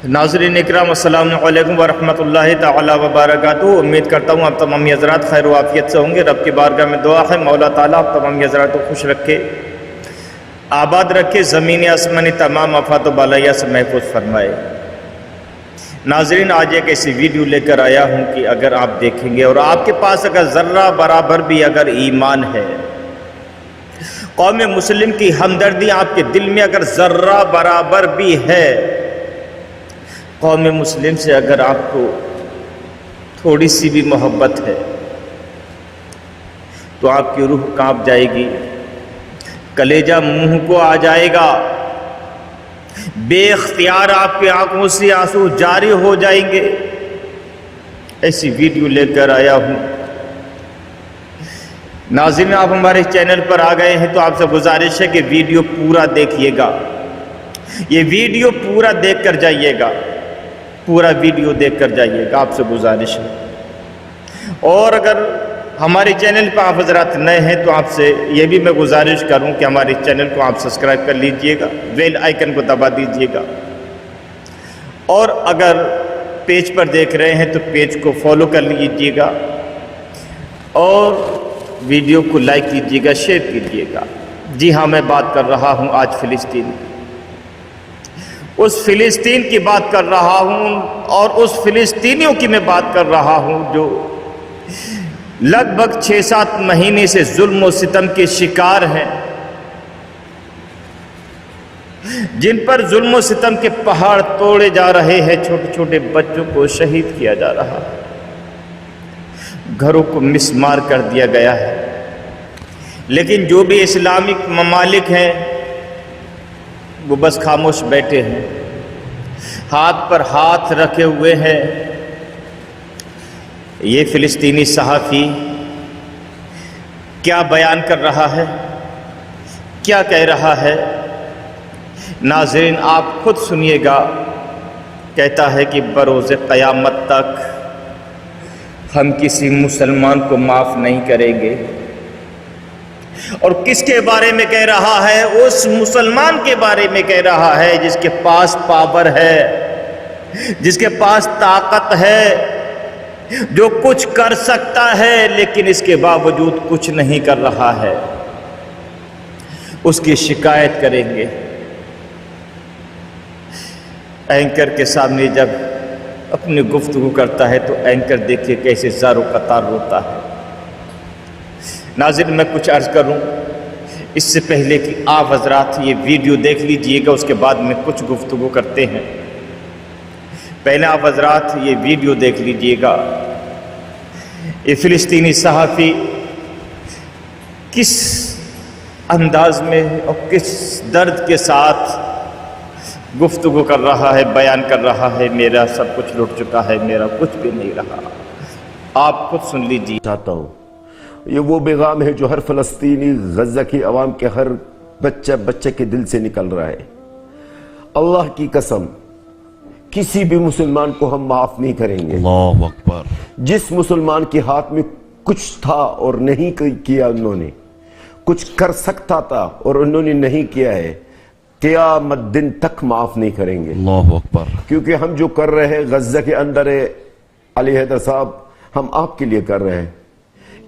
नाज़रीन इकराम अस्सलाम वालेकुम वरहमतुल्लाहि ताला वबरकातुहू। उम्मीद करता हूँ आप तमाम हज़रात खैर व आफियत से होंगे। रब की बारगाह में दुआ है मौला ताला आप तमाम हज़रात को खुश रखे, आबाद रखे, ज़मीनी आसमानी तमाम आफात व बलाया से महफूज फरमाए। नाज़रीन आज एक ऐसी वीडियो लेकर आया हूँ कि अगर आप देखेंगे और आपके पास अगर ज़र्रा बराबर भी अगर ईमान है, कौम मुस्लिम की हमदर्दी आपके दिल में अगर ज़र्रा बराबर भी है, कौम मुस्लिम से अगर आपको थोड़ी सी भी मोहब्बत है तो आपकी रूह कांप जाएगी, कलेजा मुंह को आ जाएगा, बेख्तियार आपकी आंखों से आंसू जारी हो जाएंगे। ऐसी वीडियो लेकर आया हूँ। नाज़रीन आप हमारे चैनल पर आ गए हैं तो आपसे गुजारिश है कि वीडियो पूरा देखिएगा, ये वीडियो पूरा देख कर जाइएगा, पूरा वीडियो देख कर जाइएगा, आपसे गुजारिश है। और अगर हमारे चैनल पर आप हज़रात नए हैं तो आपसे ये भी मैं गुजारिश करूं कि हमारे चैनल को आप सब्सक्राइब कर लीजिएगा, बेल आइकन को दबा दीजिएगा। और अगर पेज पर देख रहे हैं तो पेज को फॉलो कर लीजिएगा और वीडियो को लाइक कीजिएगा, शेयर कीजिएगा। जी हाँ, मैं बात कर रहा हूँ आज फ़िलिस्तीन, उस फ़िलिस्तीन की बात कर रहा हूँ और उस फ़िलिस्तीनियों की मैं बात कर रहा हूँ जो लगभग 6-7 महीने से जुल्म और सितम के शिकार हैं, जिन पर जुल्म और सितम के पहाड़ तोड़े जा रहे हैं, छोटे छोटे बच्चों को शहीद किया जा रहा है, घरों को मिसमार कर दिया गया है। लेकिन जो भी इस्लामिक ममालिक हैं वो बस खामोश बैठे हैं, हाथ पर हाथ रखे हुए हैं। ये फ़िलिस्तीनी सहाफ़ी क्या बयान कर रहा है, क्या कह रहा है, नाज़रीन आप खुद सुनिएगा। कहता है कि बरोज़ क़यामत तक हम किसी मुसलमान को माफ़ नहीं करेंगे। और किसके बारे में कह रहा है? उस मुसलमान के बारे में कह रहा है जिसके पास पावर है, जिसके पास ताकत है, जो कुछ कर सकता है लेकिन इसके बावजूद कुछ नहीं कर रहा है। उसकी शिकायत करेंगे। एंकर के सामने जब अपनी गुफ्तगू करता है तो एंकर देखिए कैसे ज़ारो कतार रोता है। नाज़रीन मैं कुछ अर्ज़ करूं इससे पहले कि आप हज़रात ये वीडियो देख लीजिएगा, उसके बाद में कुछ गुफ्तगू करते हैं। पहले आप हज़रात ये वीडियो देख लीजिएगा। ये फ़िलिस्तीनी सहाफ़ी किस अंदाज में और किस दर्द के साथ गुफ्तगू कर रहा है, बयान कर रहा है। मेरा सब कुछ लुट चुका है, मेरा कुछ भी नहीं रहा। आप खुद सुन लीजिए। चाहता हूँ ये वो पैगाम है जो हर फ़लस्तीनी गज़ा की आवाम के हर बच्चे के दिल से निकल रहा है। अल्लाह की कसम किसी भी मुसलमान को हम माफ़ नहीं करेंगे। अल्लाहु अकबर। जिस मुसलमान के हाथ में कुछ था और नहीं किया, उन्होंने कुछ कर सकता था और उन्होंने नहीं किया है, क़यामत दिन तक माफ़ नहीं करेंगे। अल्लाहु अकबर। क्योंकि हम जो कर रहे हैं गज़ा के अंदर है, अली हैदर साहब, हम आपके लिए कर रहे हैं।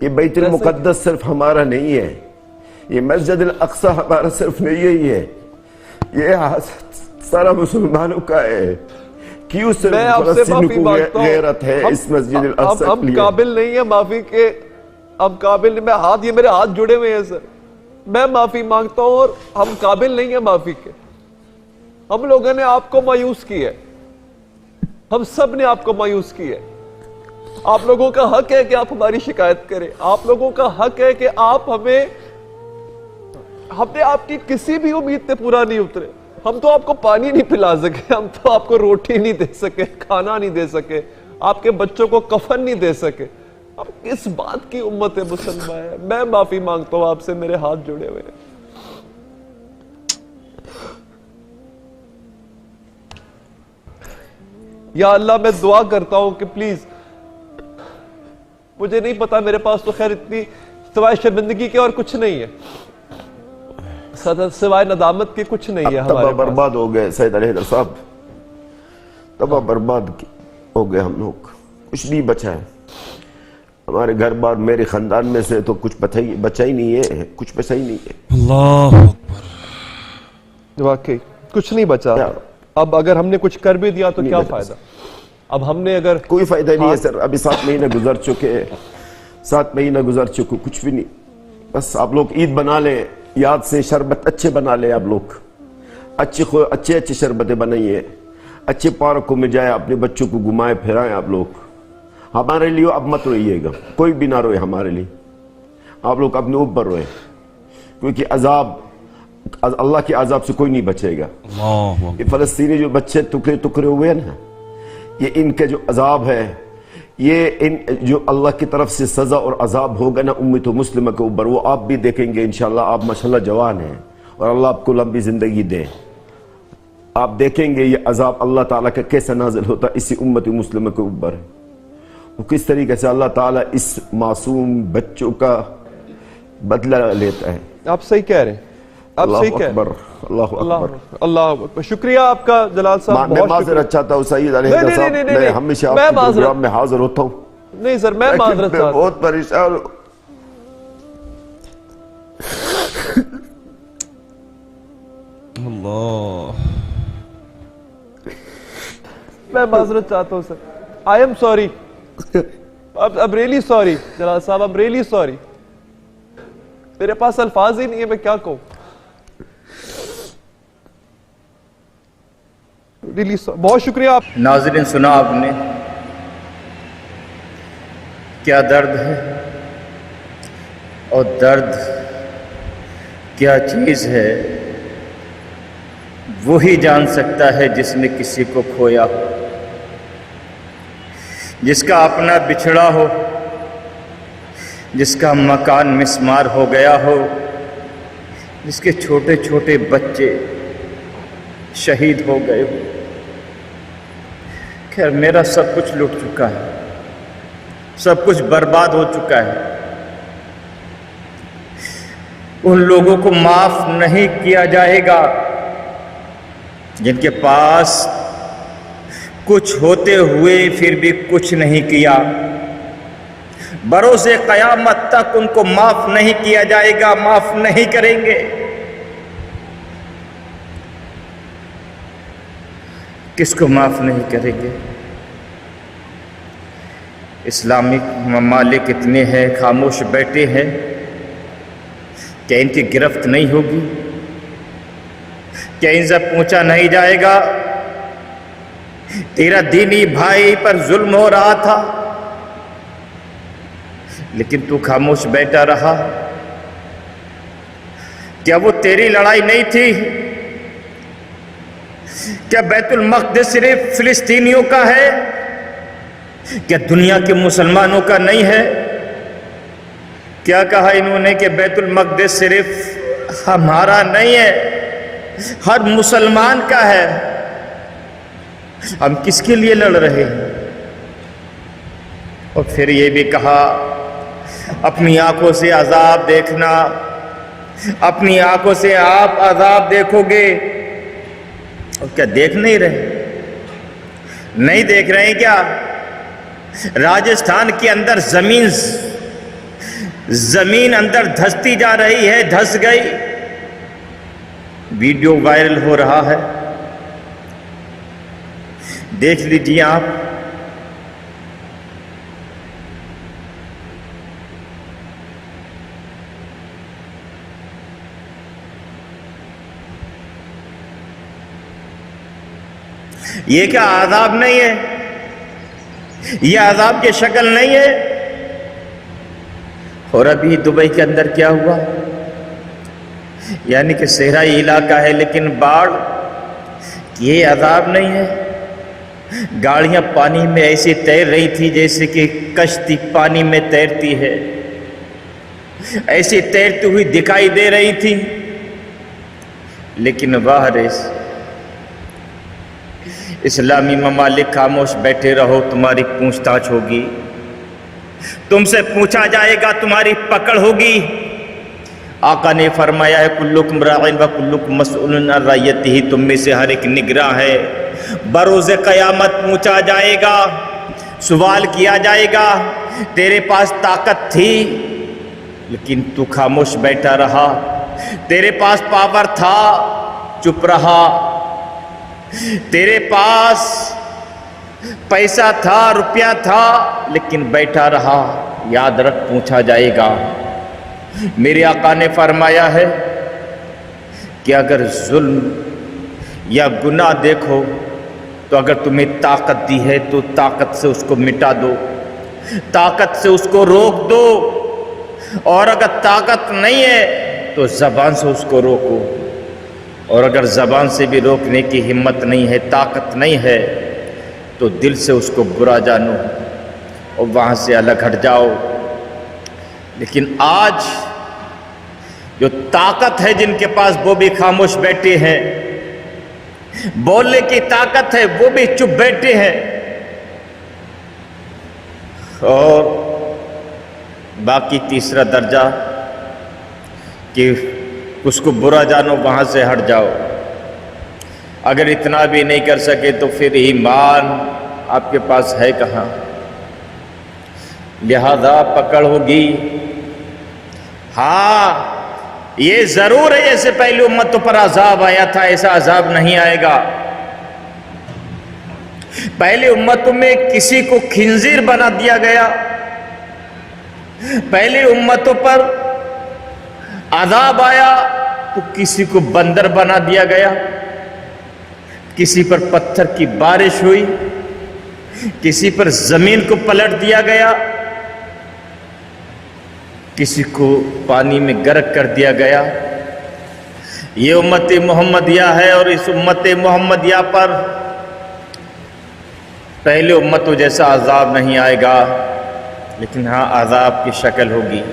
ये बैतुल मुक़द्दस सिर्फ हमारा नहीं है, ये मस्जिद अक्सा हमारा सिर्फ नहीं है, ये सारा मुसलमानों का है। क्यों सिर्फ फ़लस्तीन को गैरत है इस मस्जिद अक्सा के लिए? हम काबिल नहीं है माफी के, हम काबिल नहीं। मैं हाथ, ये मेरे हाथ जुड़े हुए हैं सर, मैं माफी मांगता हूं और हम काबिल नहीं है माफी के। हम लोगों ने आपको मायूस किया है, हम सब ने आपको मायूस किया है। आप लोगों का हक है कि आप हमारी शिकायत करें, आप लोगों का हक है कि आप हमने आपकी किसी भी उम्मीद पे पूरा नहीं उतरे। हम तो आपको पानी नहीं पिला सके, हम तो आपको रोटी नहीं दे सके, खाना नहीं दे सके, आपके बच्चों को कफन नहीं दे सके। अब किस बात की उम्मत है मुसलमान है? मैं माफी मांगता हूं आपसे, मेरे हाथ जुड़े हुए हैं। या अल्लाह मैं दुआ करता हूं कि प्लीज, मुझे नहीं पता, मेरे पास तो खैर इतनी सिवाय शर्मिंदगी के और कुछ नहीं है, सिवाय नदामत के कुछ नहीं है हमारे पास। बर्बाद हो गए सैयद अली हैदर साहब। तबाह बर्बाद हो गए हम लोग, कुछ नहीं बचा है हमारे घर बार, मेरे खानदान में से तो कुछ बचा ही नहीं है, कुछ बचा ही नहीं है। अल्लाह अकबर। वाकई कुछ नहीं बचा। अब अगर हमने कुछ कर भी दिया तो क्या फायदा? अब हमने अगर कोई फायदा नहीं है सर, अभी 7 महीने गुजर चुके, 7 महीने गुजर चुके, कुछ भी नहीं। बस आप लोग ईद बना लें, याद से शरबत अच्छे बना ले, आप लोग अच्छे शरबतें बनाइए, अच्छे पार्कों में जाए, अपने बच्चों को घुमाए फिराएं आप लोग। हमारे लिए अब मत रोइएगा, कोई भी ना रोए हमारे लिए, आप लोग अपने ऊपर रोए, क्योंकि अजाब, अल्लाह के अजाब से कोई नहीं बचेगा। ये फलस्तीनी जो बच्चे टुकड़े टुकड़े हुए हैं ना, ये इनके जो अजाब है, ये इन जो अल्लाह की तरफ से सजा और अजाब होगा ना उम्मत मुस्लिम के ऊपर, वो आप भी देखेंगे इंशाल्लाह। आप माशाल्लाह जवान हैं और अल्लाह आपको लंबी जिंदगी दे, आप देखेंगे ये अजाब अल्लाह ताला का कैसा नाजिल होता इसी उम्मत मुस्लिम के ऊपर, वो किस तरीके से अल्लाह ताला इस मासूम बच्चों का बदला लेता है। आप सही कह रहे हैं, आप सही कह रहे हैं। अल्लाह अकबर। शुक्रिया आपका जलाल साहब, मैं माजरत चाहता हूँ सईद अलैहिस्सलाम साहब, मैं हमेशा आपके प्रोग्राम में हाजिर होता हूँ। नहीं सर, मैं माजरत चाहता हूँ, बहुत परेशान हूँ। मैं माजरत चाहता हूँ सर, आई एम सॉरी, अब रियली सॉरी जलाल साहब, अब रियली सॉरी, मेरे पास अल्फाज ही नहीं है, मैं क्या कहूँ। रियली बहुत शुक्रिया आप। नाज़रीन, सुना आपने क्या दर्द है, और दर्द क्या चीज़ है वही जान सकता है जिसने किसी को खोया हो, जिसका अपना बिछड़ा हो, जिसका मकान मिस्मार हो गया हो, जिसके छोटे छोटे बच्चे शहीद हो गए हो। खैर, मेरा सब कुछ लुट चुका है, सब कुछ बर्बाद हो चुका है। उन लोगों को माफ नहीं किया जाएगा जिनके पास कुछ होते हुए फिर भी कुछ नहीं किया। बरोसे क़यामत तक उनको माफ नहीं किया जाएगा, माफ नहीं करेंगे। किसको माफ नहीं करेंगे? इस्लामिक ममालिक इतने हैं, खामोश बैठे हैं, क्या इनकी गिरफ्त नहीं होगी? क्या इनसे पूछा नहीं जाएगा? तेरा दीनी भाई पर जुल्म हो रहा था लेकिन तू खामोश बैठा रहा। क्या वो तेरी लड़ाई नहीं थी? क्या बैतुल मक़दिस सिर्फ फिलिस्तीनियों का है? क्या दुनिया के मुसलमानों का नहीं है? क्या कहा इन्होंने कि बैतुल मक़दिस सिर्फ हमारा नहीं है, हर मुसलमान का है। हम किसके लिए लड़ रहे हैं? और फिर ये भी कहा अपनी आंखों से अजाब देखना, अपनी आंखों से आप अजाब देखोगे। और क्या देख नहीं रहे? नहीं देख रहे हैं क्या? राजस्थान के अंदर जमीन अंदर धंसती जा रही है, धंस गई। वीडियो वायरल हो रहा है, देख लीजिए आप। ये क्या आज़ाब नहीं है? ये आज़ाब की शक्ल नहीं है? और अभी दुबई के अंदर क्या हुआ? यानी कि सहराई इलाका है लेकिन बाढ़, ये अज़ाब नहीं है? गाड़ियां पानी में ऐसी तैर रही थी जैसे कि कश्ती पानी में तैरती है, ऐसी तैरती हुई दिखाई दे रही थी। लेकिन वाह रे, इस्लामी ममालिक खामोश बैठे रहो, तुम्हारी पूछताछ होगी, तुमसे पूछा जाएगा, तुम्हारी पकड़ होगी। आका ने फरमाया है कुल्लुकुम राइन व कुल्लुकुम मसऊलुन अन रइयतिही, तुम में से हर एक निगरां है, बरोज़ क़यामत पूछा जाएगा, सवाल किया जाएगा, तेरे पास ताकत थी लेकिन तू खामोश बैठा रहा, तेरे पास पावर था चुप रहा, तेरे पास पैसा था रुपया था लेकिन बैठा रहा। याद रख पूछा जाएगा। मेरे आका ने फरमाया है कि अगर जुल्म या गुनाह देखो तो अगर तुम्हें ताकत दी है तो ताकत से उसको मिटा दो, ताकत से उसको रोक दो, और अगर ताकत नहीं है तो ज़बान से उसको रोको, और अगर ज़बान से भी रोकने की हिम्मत नहीं है, ताकत नहीं है, तो दिल से उसको बुरा जानो और वहाँ से अलग हट जाओ। लेकिन आज जो ताकत है जिनके पास वो भी खामोश बैठे हैं, बोलने की ताकत है वो भी चुप बैठे हैं, और बाकी तीसरा दर्जा कि उसको बुरा जानो वहाँ से हट जाओ। अगर इतना भी नहीं कर सके तो फिर ईमान आपके पास है कहाँ? लिहाजा पकड़ होगी। हाँ, ये जरूर है जैसे पहली उम्मतों पर अजाब आया था ऐसा अजाब नहीं आएगा। पहली उम्मतों में किसी को खिंजीर बना दिया गया, पहली उम्मतों पर अजाब आया तो किसी को बंदर बना दिया गया, किसी पर पत्थर की बारिश हुई, किसी पर जमीन को पलट दिया गया, किसी को पानी में गर्क कर दिया गया। ये उम्मत मोहम्मदिया है और इस उम्मत मोहम्मदिया पर पहले उम्मतों जैसा अजाब नहीं आएगा, लेकिन हाँ अजाब की शक्ल होगी।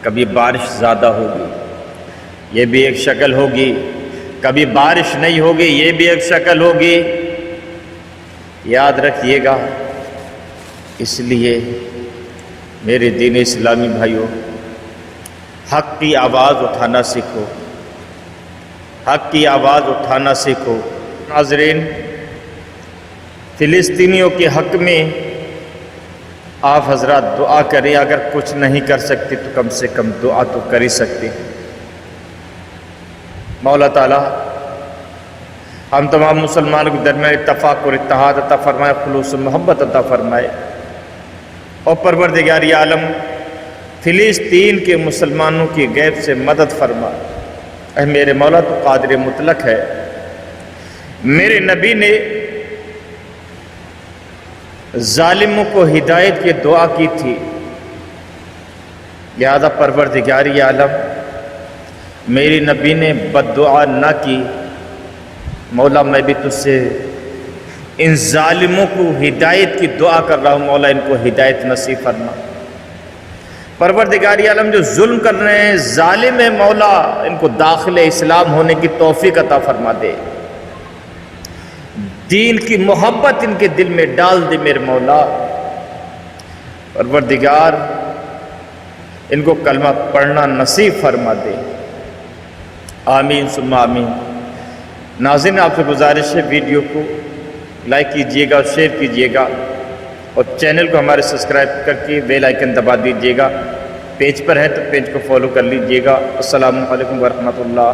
कभी बारिश ज़्यादा होगी, ये भी एक शक्ल होगी, कभी बारिश नहीं होगी, ये भी एक शक्ल होगी। याद रखिएगा। इसलिए मेरे दीन इस्लामी भाइयों, हक़ की आवाज़ उठाना सीखो, हक़ की आवाज़ उठाना सीखो। नाज़रीन, फ़िलिस्तीनियों के हक़ में आप हज़रात दुआ करें। अगर कुछ नहीं कर सकते तो कम से कम दुआ तो कर ही सकते हैं। मौला ताला हम तमाम मुसलमानों के दरमियान इत्तफ़ाक़ और इत्तेहाद अता फ़रमाए, खुलूस मोहब्बत अता फ़रमाए, और परवरदिगार आलम फ़िलिस्तीन के मुसलमानों की गैब से मदद फरमा। ऐ मेरे मौला तो क़ादिर मुतलक है। मेरे नबी ने ज़ालिमों को हिदायत की दुआ की थी, लिहाजा परवरदिगार आलम मेरी नबी ने बद्दुआ ना की। मौला मैं भी तुझसे इन ज़ालिमों को हिदायत की दुआ कर रहा हूँ, मौला इनको हिदायत नसीब फरमा। परवरदिगार आलम जो जुल्म कर रहे हैं, ज़ालिम है, मौला इनको दाखिल इस्लाम होने की तौफीक अता फरमा दे, दीन की मोहब्बत इनके दिल में डाल दे मेरे मौला। परवरदिगार इनको कलमा पढ़ना नसीब फरमा दे। आमीन सुम्मा आमीन। नाज़रीन, आपसे गुजारिश है वीडियो को लाइक कीजिएगा, शेयर कीजिएगा, और चैनल को हमारे सब्सक्राइब करके बेल आइकन दबा दीजिएगा। पेज पर है तो पेज को फॉलो कर लीजिएगा। अस्सलामु अलैकुम वरहमतुल्लाह।